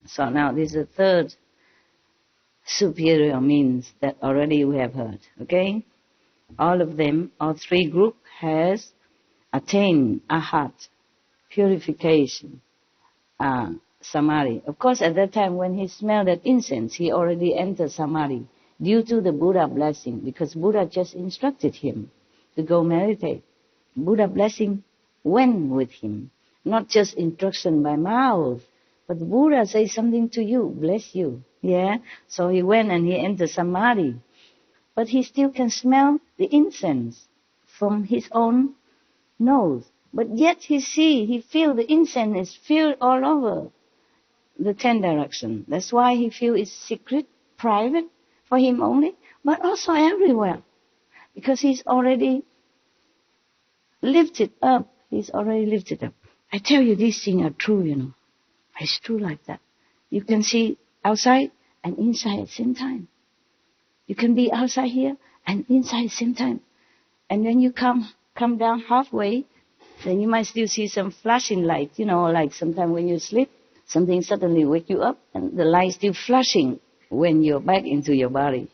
So now this is the third superior means that already we have heard. Okay? All of them, all three groups has attained ahat, purification, samadhi. Of course, at that time when he smelled that incense, he already entered samadhi due to the Buddha blessing, because Buddha just instructed him to go meditate. Buddha blessing went with him, not just instruction by mouth, but the Buddha says something to you, bless you. Yeah? So he went and he entered samadhi. But he still can smell the incense from his own nose. But yet he feels the incense is filled all over the 10 directions. That's why he feels it's secret, private, for him only, but also everywhere. Because he's already lifted up. He's already lifted up. I tell you, these things are true, you know. It's true like that. You can see outside and inside at the same time. You can be outside here and inside at the same time. And when you come down halfway, then you might still see some flashing light, you know, like sometimes when you sleep, something suddenly wake you up and the light still flashing when you're back into your body.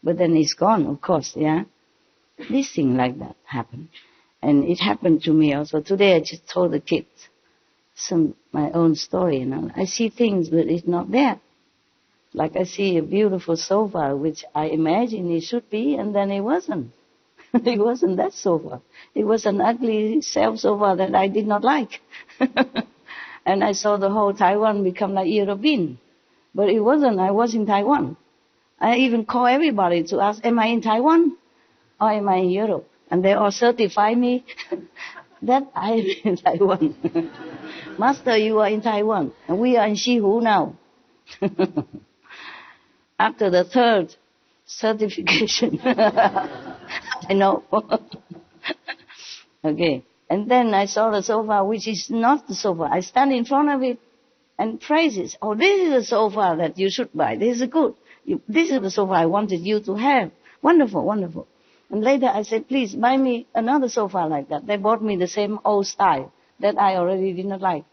But then it's gone, of course, yeah? This thing like that happened. And it happened to me also. Today I just told the kids my own story, you know. I see things, but it's not there. Like I see a beautiful sofa, which I imagine it should be, and then it wasn't. It wasn't that sofa. It was an ugly self-sofa that I did not like. And I saw the whole Taiwan become like European. But it wasn't. I was in Taiwan. I even call everybody to ask, am I in Taiwan or am I in Europe? And they all certify me that I am in Taiwan. Master, you are in Taiwan. And we are in Shihu now. After the third certification. I know. Okay. And then I saw the sofa, which is not the sofa. I stand in front of it and praise it. Oh, this is the sofa that you should buy. This is good. This is the sofa I wanted you to have. Wonderful, wonderful. And later I said, please buy me another sofa like that. They bought me the same old style that I already did not like.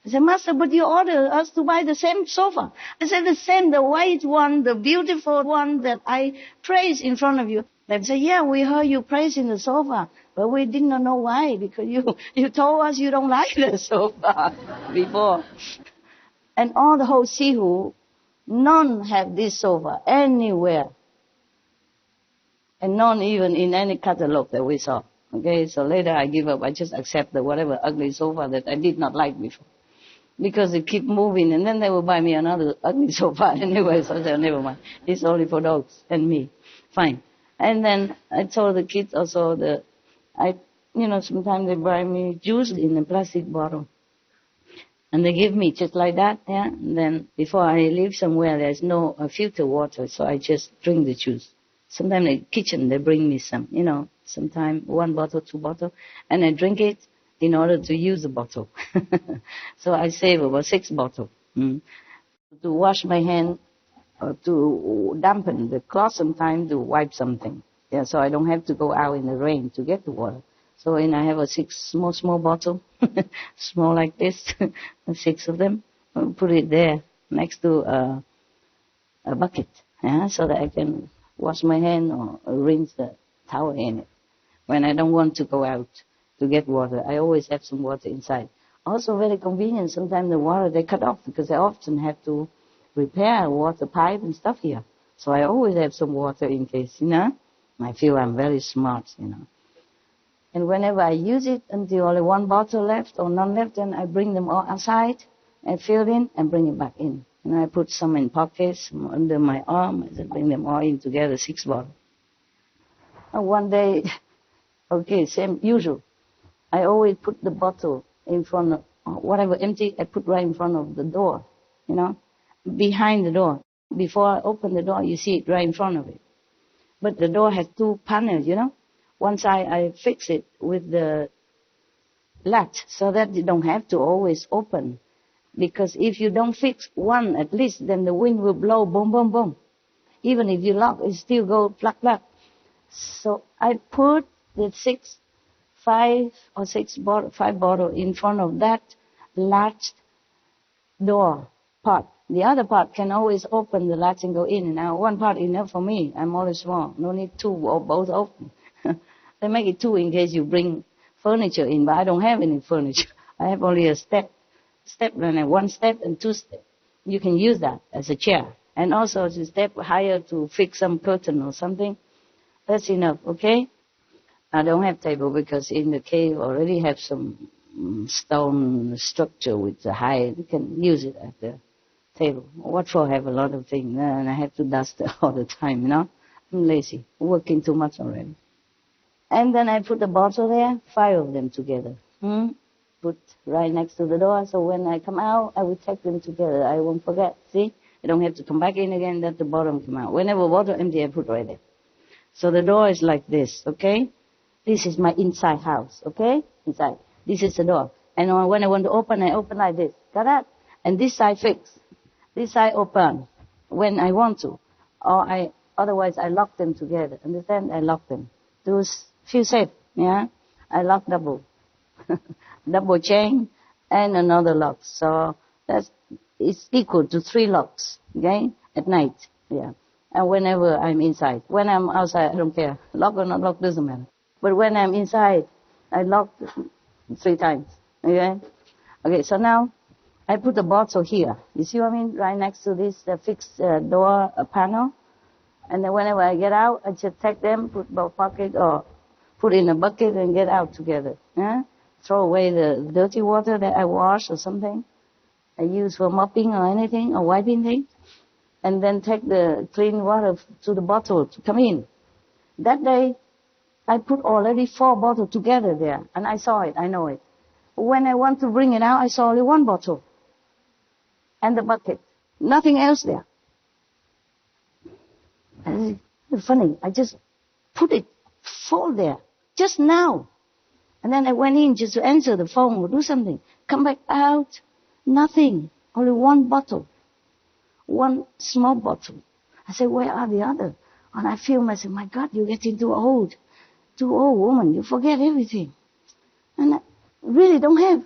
I said, Master, but you ordered us to buy the same sofa. I said, the same, the white one, the beautiful one that I praised in front of you. They said, yeah, we heard you praising the sofa, but we did not know why, because you told us you don't like the sofa before. And all the whole Sihu, none have this sofa anywhere. And none even in any catalog that we saw. Okay, so later I give up. I just accept the whatever ugly sofa that I did not like before. Because they keep moving, and then they will buy me another ugly sofa anyway, so I said, never mind. It's only for dogs and me. Fine. And then I told the kids also sometimes they buy me juice in a plastic bottle. And they give me just like that, yeah. And then before I leave somewhere, there's no filter water, so I just drink the juice. Sometimes in the kitchen, they bring me some, sometimes 1 bottle, 2 bottles, and I drink it in order to use the bottle. So I save about 6 bottles. To wash my hand, or to dampen the cloth sometimes, to wipe something. Yeah, so I don't have to go out in the rain to get the water. So I have a 6 small bottle, small like this, 6 of them. I'll put it there next to a bucket, yeah, so that I can wash my hand or rinse the towel in it. When I don't want to go out to get water, I always have some water inside. Also very convenient, sometimes the water they cut off because I often have to repair a water pipe and stuff here. So I always have some water in case, I feel I'm very smart, And whenever I use it until only 1 bottle left or none left, then I bring them all outside and fill in and bring it back in. And I put some in pockets, some under my arm, and bring them all in together, 6 bottles. And one day, okay, same usual. I always put the bottle in front of, whatever empty, I put right in front of the door, behind the door. Before I open the door, you see it right in front of it. But the door has 2 panels, One side I fix it with the latch so that you don't have to always open. Because if you don't fix one at least, then the wind will blow boom, boom, boom. Even if you lock, it still go pluck, pluck. So I put the 5 bottle in front of that latched door part. The other part can always open the latch and go in and out. One part enough for me. I'm always small. No need two or both open. They make it two in case you bring furniture in, but I don't have any furniture. I have only a step and one step and two steps. You can use that as a chair. And also to step higher to fix some curtain or something. That's enough, okay? I don't have table because in the cave already have some stone structure with the height. You can use it at the table. What for have a lot of things? And I have to dust all the time, you know? I'm lazy. Working too much already. And then I put the bottle there, 5 of them together. Put right next to the door, so when I come out, I will take them together. I won't forget. See? I don't have to come back in again, let the bottom come out. Whenever water empty, I put right there. So the door is like this, okay? This is my inside house, okay? Inside. This is the door. And when I want to open, I open like this. Got that? And this side fixed. This side open when I want to. Otherwise I lock them together. Understand? I lock them. Those feel safe, yeah? I lock double. Double chain and another lock. So it's equal to 3 locks, okay? At night, yeah. And whenever I'm inside. When I'm outside, I don't care. Lock or not lock doesn't matter. But when I'm inside, I lock 3 times, okay? Okay, so now I put the bottle here. You see what I mean? Right next to this fixed door panel. And then whenever I get out, I just take them, put both pocket or put in a bucket and get out together. Yeah? Throw away the dirty water that I wash or something. I use for mopping or anything or wiping things. And then take the clean water to the bottle to come in. That day, I put already 4 bottles together there. And I saw it, I know it. When I want to bring it out, I saw only 1 bottle. And the bucket. Nothing else there. And it's funny, I just put it full there. Just now. And then I went in just to answer the phone or do something. Come back out. Nothing. Only 1 bottle. 1 small bottle. I said, where are the others? And I feel myself, my God, you're getting too old. Too old, woman. You forget everything. And I really don't have.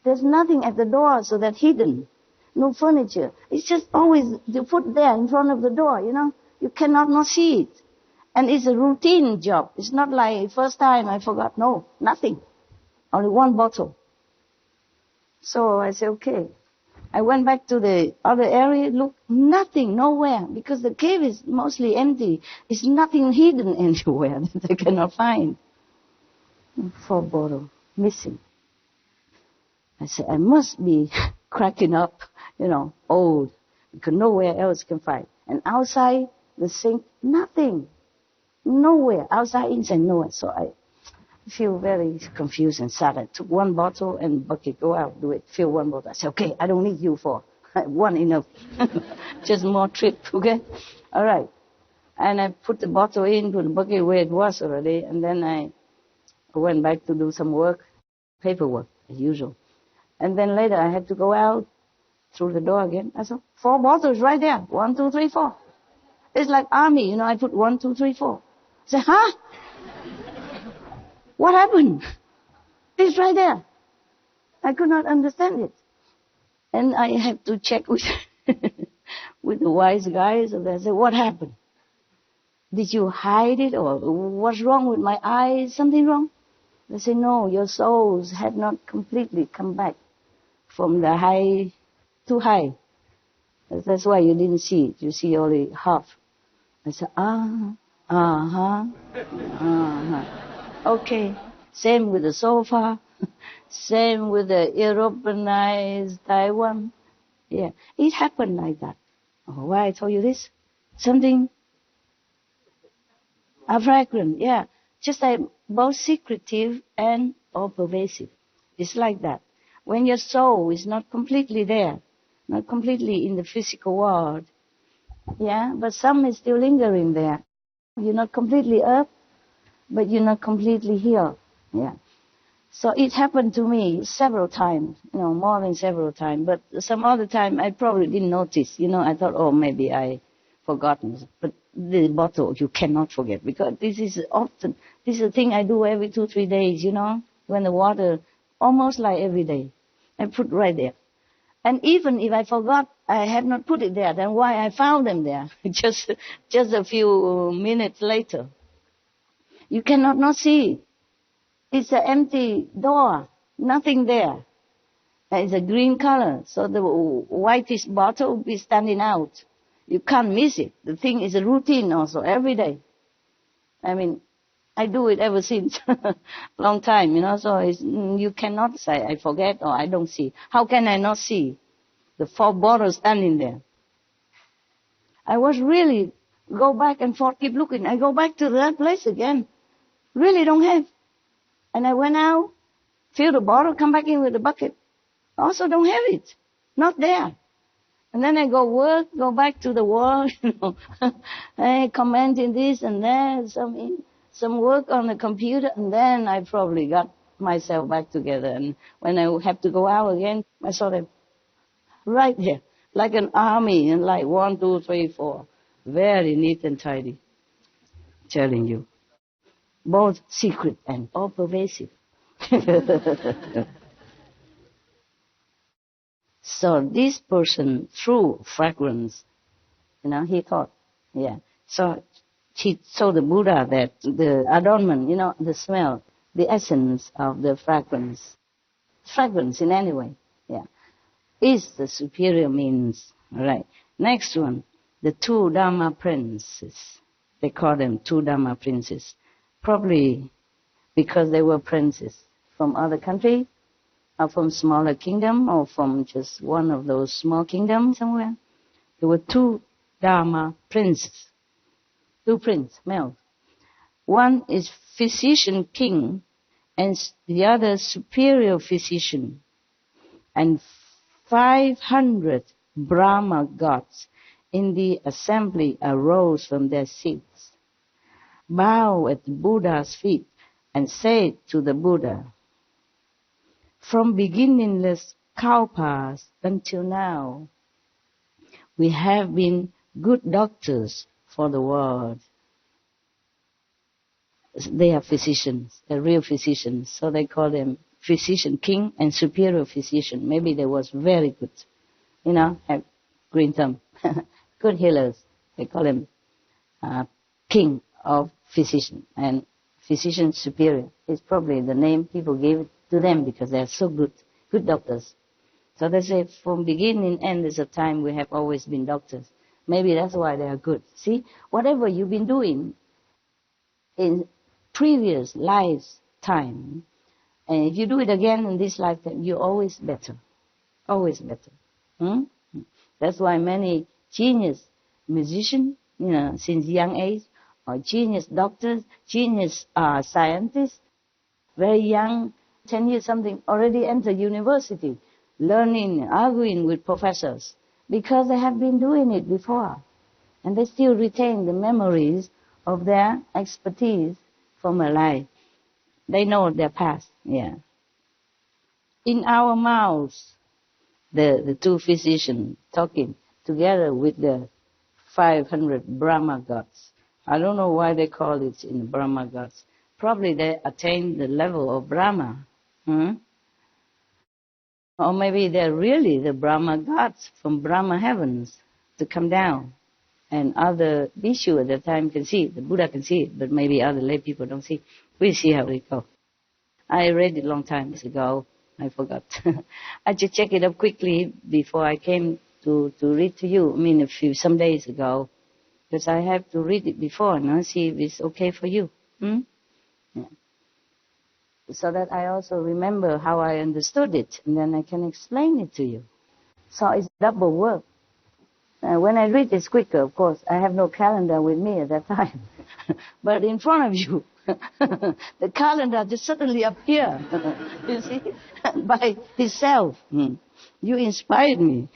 There's nothing at the door, so that's hidden. No furniture. It's just always you put there in front of the door, you know. You cannot not see it. And it's a routine job. It's not like first time I forgot. No, nothing. Only 1 bottle. So I said, okay. I went back to the other area, look, nothing, nowhere, because the cave is mostly empty. It's nothing hidden anywhere that they cannot find. 4 bottles, missing. I said, I must be cracking up, you know, old, because nowhere else can find. And outside the sink, nothing. Nowhere. Outside, inside, nowhere. So I feel very confused and sad. I took 1 bottle and bucket, go out, do it, fill 1 bottle. I said, okay, I don't need you for 1 enough. Just more trip, okay? All right. And I put the bottle in, put the bucket where it was already, and then I went back to do some work, paperwork, as usual. And then later I had to go out through the door again. I saw 4 bottles right there. 1, 2, 3, 4. It's like army, you know, I put 1, 2, 3, 4. I said, huh? What happened? It's right there. I could not understand it. And I had to check with with the wise guys. And I said, what happened? Did you hide it? Or what's wrong with my eyes? Something wrong? They said, no, your souls had not completely come back from the high, too high. That's why you didn't see it. You see only half. I said, okay. Same with the sofa. Same with the Europeanized Taiwan. Yeah. It happened like that. Oh, why I told you this? Something fragrant, yeah. Just like both secretive and all pervasive. It's like that. When your soul is not completely there, not completely in the physical world, yeah, but some is still lingering there. You're not completely up, but you're not completely here, yeah. So it happened to me several times, you know, more than several times. But some other time I probably didn't notice, you know. I thought, oh, maybe I forgotten. But the bottle you cannot forget, because this is a thing I do every 2-3 days, you know. When the water, almost like every day, I put right there. And even if I forgot, I had not put it there, then why I found them there? just a few minutes later. You cannot not see. It's an empty door, nothing there. It's a green color, so the whitish bottle will be standing out. You can't miss it. The thing is a routine also, every day. I mean, I do it ever since long time, so you cannot say, I forget or I don't see. How can I not see? The 4 bottles standing there. I was really go back and forth, keep looking. I go back to that place again. Really don't have. And I went out, fill the bottle, come back in with the bucket. Also don't have it. Not there. And then I go back to the wall, I commenting this and that, some work on the computer, and then I probably got myself back together. And when I have to go out again, I saw them right there, like an army, and like 1, 2, 3, 4, very neat and tidy. Telling you, both secret and all pervasive. So this person, through fragrance, he thought, So he told the Buddha that the adornment, the smell, the essence of the fragrance in any way, is the superior means. All right. Next one, the 2 Dharma princes. They call them 2 Dharma princes. Probably because they were princes from other country, or from smaller kingdom, or from just one of those small kingdoms somewhere. There were 2 Dharma princes. 2 princes, male. One is physician king, and the other superior physician. And 500 Brahma gods in the assembly arose from their seats, bowed at the Buddha's feet, and said to the Buddha, "From beginningless kalpas until now, we have been good doctors for the world." They are physicians, they're real physicians, so they call them physician king and superior physician. Maybe they was very good, have green thumb, good healers. They call them king of physician, and physician superior is probably the name people gave it to them because they are so good doctors. So they say from beginning and end there's a time we have always been doctors. Maybe that's why they are good. See, whatever you've been doing in previous lifetime, and if you do it again in this lifetime, you're always better. Always better. That's why many genius musicians, since young age, or genius doctors, genius scientists, very young, 10 years something, already enter university, learning, arguing with professors, because they have been doing it before. And they still retain the memories of their expertise from a life. They know their past, In our mouths, the 2 physicians talking together with the 500 Brahma gods. I don't know why they call it in Brahma gods. Probably they attained the level of Brahma. Or maybe they're really the Brahma gods from Brahma heavens to come down. And other Bhikshu at the time can see it. The Buddha can see it, but maybe other lay people don't see it. We'll see how it goes. I read it a long time ago. I forgot. I just checked it up quickly before I came to read to you. Some days ago. Because I have to read it before and see if it's okay for you. So that I also remember how I understood it, and then I can explain it to you. So it's double work. When I read it's quicker, of course. I have no calendar with me at that time. But in front of you, the calendar just suddenly appeared, you see, by itself. You inspired me.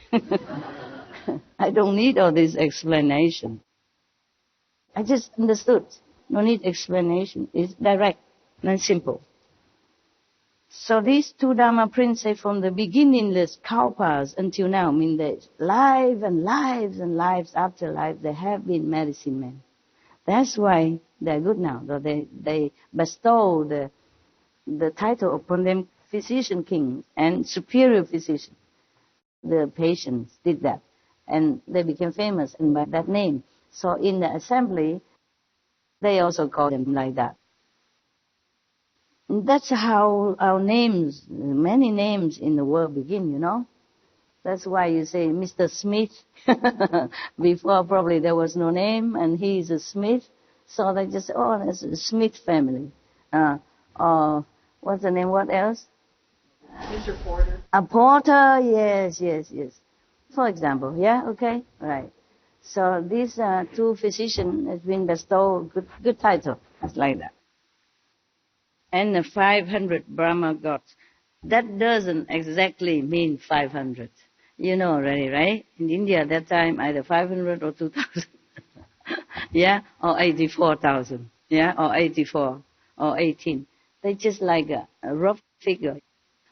I don't need all this explanation. I just understood. No need explanation. It's direct and simple. So these 2 Dharma princes from the beginningless kalpas until now, that lives and lives and lives after life, they have been medicine men. That's why they're good now. So they bestow the title upon them, physician king and superior physician. the patients did that. And they became famous and by that name. So in the assembly, they also call them like that. And that's how our names, many names in the world begin, you know. That's why you say Mr. Smith. Before probably there was no name and he's a Smith. So they just, oh, that's a Smith family. Or what's the name, what else? Mr. Porter. A Porter, yes. For example, yeah, okay, right. So these two physicians has been bestowed good title, it's like that. And the 500 Brahma gods. That doesn't exactly mean 500. You know already, right? In India at that time, either 500 or 2,000. Yeah, or 84,000. Yeah, or 84, or 18. They just like a rough figure.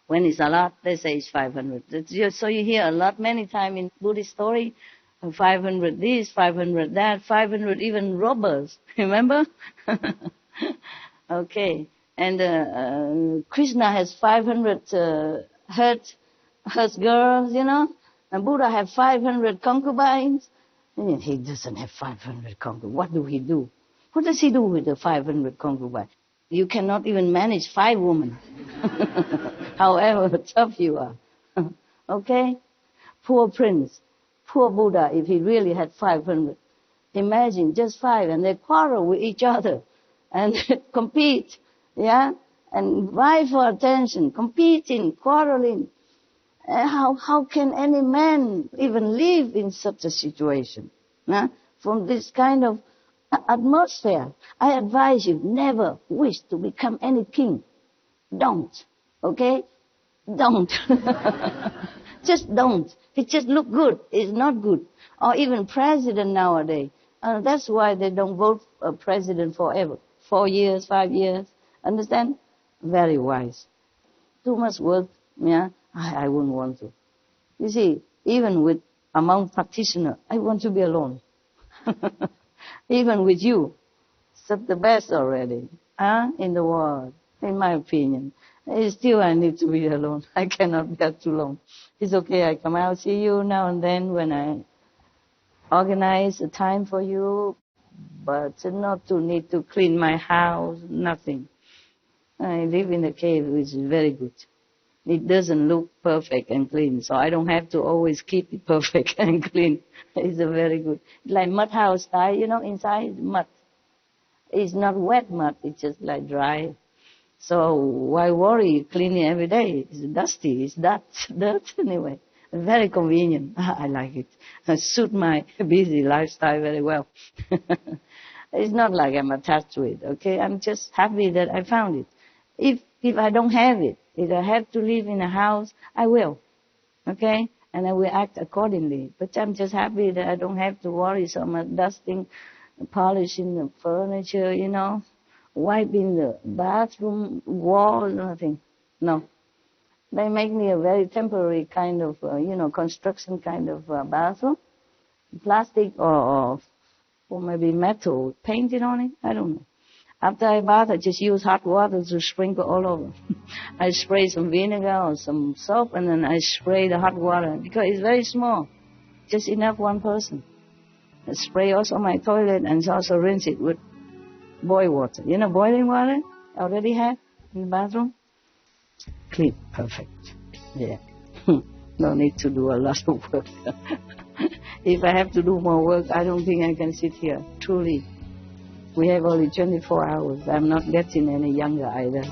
When it's a lot, they say it's 500. So you hear a lot, many times in Buddhist story, 500 this, 500 that, 500 even robbers. Remember? Okay. And Krishna has 500 hurt girls, you know. And Buddha had 500 concubines. And he doesn't have 500 concubines. What do he do? What does he do with the 500 concubines? You cannot even manage 5 women. However tough you are. Okay? Poor prince. Poor Buddha, if he really had 500. Imagine, just 5, and they quarrel with each other. And compete. Yeah? And vie for attention. Competing, quarreling. How can any man even live in such a situation? From this kind of atmosphere. I advise you, never wish to become any king. Don't. Okay? Don't. Just don't. It just look good. It's not good. Or even president nowadays. That's why they don't vote a president forever. 4 years, 5 years. Understand? Very wise. Too much work. Yeah? I wouldn't want to. You see, even among practitioners, I want to be alone. Even with you. It's the best already. In the world. In my opinion. Still I need to be alone. I cannot get too long. It's okay, I come out, see you now and then when I organize a time for you, but not to need to clean my house, nothing. I live in a cave, which is very good. It doesn't look perfect and clean, so I don't have to always keep it perfect and clean. It's a very good. Like mud house style, you know, inside is mud. It's not wet mud, it's just like dry. So why worry? Clean it every day. It's dusty. It's dirt anyway. Very convenient. I like it. It suits my busy lifestyle very well. It's not like I'm attached to it. Okay, I'm just happy that I found it. If I don't have it, if I have to live in a house, I will. Okay, and I will act accordingly. But I'm just happy that I don't have to worry so much dusting, polishing the furniture, you know. Wiping the bathroom wall, nothing. No. They make me a very temporary kind of, construction kind of bathroom. Plastic or maybe metal painted on it. I don't know. After I bath, I just use hot water to sprinkle all over. I spray some vinegar or some soap and then I spray the hot water because it's very small. Just enough one person. I spray also my toilet and also rinse it with boil water. You know boiling water? I already have in the bathroom. Clean. Perfect. Yeah. No need to do a lot of work. If I have to do more work, I don't think I can sit here. Truly. We have only 24 hours. I'm not getting any younger either.